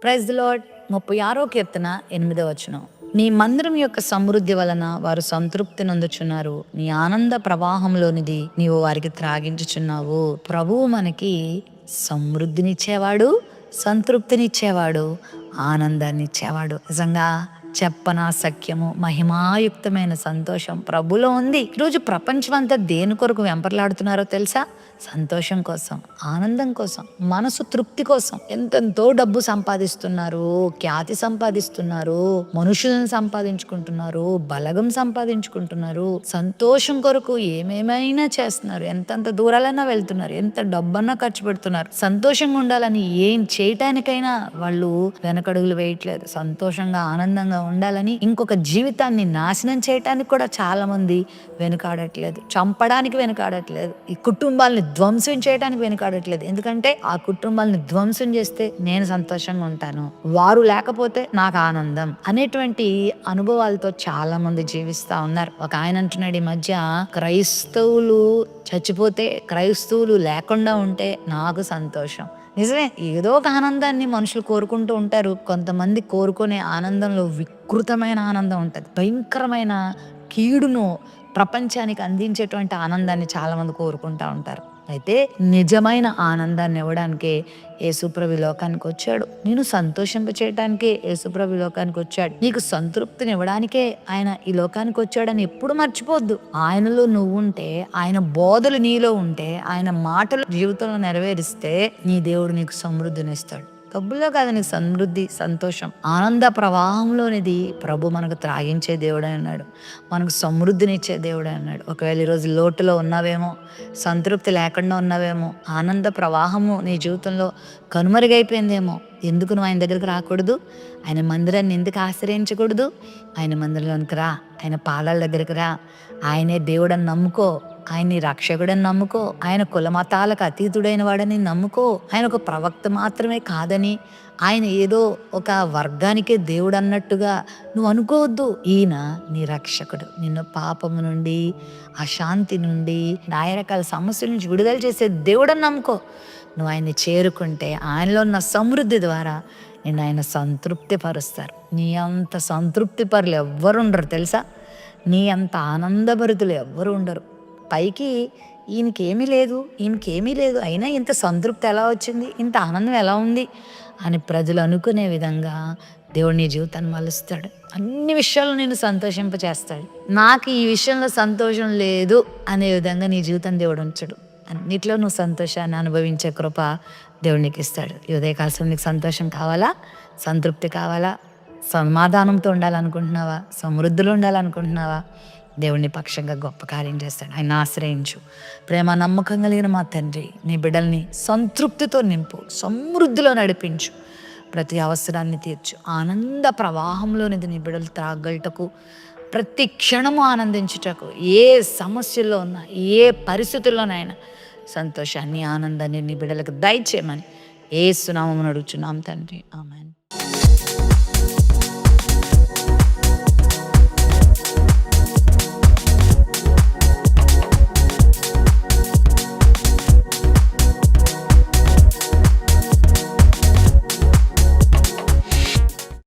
Praise the lord. 36వ కీర్తన 8వ వచనం. నీ మందిరం యొక్క సమృద్ధి వలన వారు సంతృప్తి నందుచున్నారు. నీ ఆనంద ప్రవాహంలోనిది నీవు వారికి త్రాగించుచున్నావు. ప్రభువు మనకి సమృద్ధినిచ్చేవాడు, సంతృప్తినిచ్చేవాడు, ఆనందాన్ని ఇచ్చేవాడు. నిజంగా చెప్పనా సఖ్యము, మహిమాయుక్తమైన సంతోషం ప్రభులో ఉంది. ఈరోజు ప్రపంచం అంతా దేని కొరకు వెంపర్లాడుతున్నారో తెలుసా? సంతోషం కోసం, ఆనందం కోసం, మనసు తృప్తి కోసం. ఎంతెంతో డబ్బు సంపాదిస్తున్నారు, ఖ్యాతి సంపాదిస్తున్నారు, మనుషులను సంపాదించుకుంటున్నారు, బలగం సంపాదించుకుంటున్నారు, సంతోషం కొరకు ఏమేమైనా చేస్తున్నారు, ఎంతంత దూరాలైనా వెళ్తున్నారు, ఎంత డబ్బన్నా ఖర్చు పెడుతున్నారు. సంతోషంగా ఉండాలని ఏం చేయటానికైనా వాళ్ళు వెనకడుగులు వేయట్లేదు. సంతోషంగా ఆనందంగా ఉండాలని ఇంకొక జీవితాన్ని నాశనం చేయటానికి కూడా చాలా మంది వెనుకాడట్లేదు. చంపడానికి వెనుకాడట్లేదు. ఈ కుటుంబాలని ధ్వంసం చేయడానికి వెనుకాడట్లేదు. ఎందుకంటే ఆ కుటుంబాలని ధ్వంసం చేస్తే నేను సంతోషంగా ఉంటాను, వారు లేకపోతే నాకు ఆనందం అనేటువంటి అనుభవాలతో చాలా మంది జీవిస్తా ఉన్నారు. ఒక ఆయన అంటున్నాడు ఈ మధ్య, క్రైస్తవులు చచ్చిపోతే, క్రైస్తవులు లేకుండా ఉంటే నాకు సంతోషం. నిజమే, ఏదో ఒక ఆనందాన్ని మనుషులు కోరుకుంటూ ఉంటారు. కొంతమంది కోరుకునే ఆనందంలో వికృతమైన ఆనందం ఉంటుంది. భయంకరమైన కీడును ప్రపంచానికి అందించేటువంటి ఆనందాన్ని చాలా మంది కోరుకుంటా ఉంటారు. అయితే నిజమైన ఆనందాన్ని ఇవ్వడానికే యేసుప్రభు లోకానికి వచ్చాడు. నేను సంతోషింప చేయడానికే యేసుప్రభు లోకానికి వచ్చాడు. నీకు సంతృప్తిని ఇవ్వడానికే ఆయన ఈ లోకానికి వచ్చాడని ఎప్పుడు మర్చిపోద్దు. ఆయనలో నువ్వు ఉంటే, ఆయన బోధలు నీలో ఉంటే, ఆయన మాటలు జీవితంలో నెరవేరిస్తే నీ దేవుడు నీకు సమృద్ధినిస్తాడు. డబ్బుల్లో కాదు నీకు సమృద్ధి, సంతోషం, ఆనంద ప్రవాహంలోనిది ప్రభు మనకు త్రాగించే దేవుడే అన్నాడు, మనకు సమృద్ధినిచ్చే దేవుడే అన్నాడు. ఒకవేళ ఈరోజు లోటులో ఉన్నావేమో, సంతృప్తి లేకుండా ఉన్నావేమో, ఆనంద ప్రవాహము నీ జీవితంలో కనుమరుగైపోయిందేమో, ఎందుకు నువ్వు ఆయన దగ్గరికి రాకూడదు? ఆయన మందిరాన్ని ఎందుకు ఆశ్రయించకూడదు? ఆయన మందిరంలోనికి రా, ఆయన పాదాల దగ్గరికి రా, ఆయనే దేవుడని నమ్ముకో, ఆయన్ని రక్షకుడని నమ్ముకో, ఆయన కులమతాలకు అతీతుడైన వాడని నమ్ముకో, ఆయన ఒక ప్రవక్త మాత్రమే కాదని, ఆయన ఏదో ఒక వర్గానికే దేవుడు అన్నట్టుగా నువ్వు అనుకోవద్దు. ఈయన నీ రక్షకుడు. నిన్ను పాపము నుండి, అశాంతి నుండి, రకాల సమస్యల నుంచి విడుదల చేసే దేవుడని నమ్ముకో. నువ్వు ఆయన్ని చేరుకుంటే ఆయనలో ఉన్న సమృద్ధి ద్వారా నేను ఆయన సంతృప్తి పరుస్తారు. నీ అంత సంతృప్తి పరులు ఎవ్వరు ఉండరు తెలుసా? నీ అంత ఆనందభరితులు ఎవ్వరు ఉండరు. పైకి ఈయనకేమీ లేదు, ఈయనకేమీ లేదు, అయినా ఇంత సంతృప్తి ఎలా వచ్చింది, ఇంత ఆనందం ఎలా ఉంది అని ప్రజలు అనుకునే విధంగా దేవుడు నీ జీవితాన్ని మలుస్తాడు. అన్ని విషయాల్లో నేను సంతోషింపచేస్తాడు. నాకు ఈ విషయంలో సంతోషం లేదు అనే విధంగా నీ జీవితం దేవుడు ఉంచడు. అన్నిట్లో నువ్వు సంతోషాన్ని అనుభవించే కృప దేవుడు నీకు ఇస్తాడు. ఈ ఉదయకాలం నీకు సంతోషం కావాలా, సంతృప్తి కావాలా, సమాధానంతో ఉండాలనుకుంటున్నావా, సమృద్ధిలో ఉండాలనుకుంటున్నావా? దేవుడిని పక్షంగా గొప్ప కార్యం చేస్తాడు. ఆయన ఆశ్రయించు. ప్రేమ నమ్మకం కలిగిన మా తండ్రి, నీ బిడ్డల్ని సంతృప్తితో నింపు, సమృద్ధిలో నడిపించు, ప్రతి అవసరాన్ని తీర్చు. ఆనంద ప్రవాహంలోనిది నీ బిడ్డలు త్రాగలటకు, ప్రతి క్షణము ఆనందించుటకు, ఏ సమస్యల్లో ఉన్నా, ఏ పరిస్థితుల్లోనైనా సంతోషాన్ని, ఆనందాన్ని నీ బిడ్డలకు దయచేయమని యేసు నామమున అడుగుచున్నాం తండ్రి. ఆమేన్.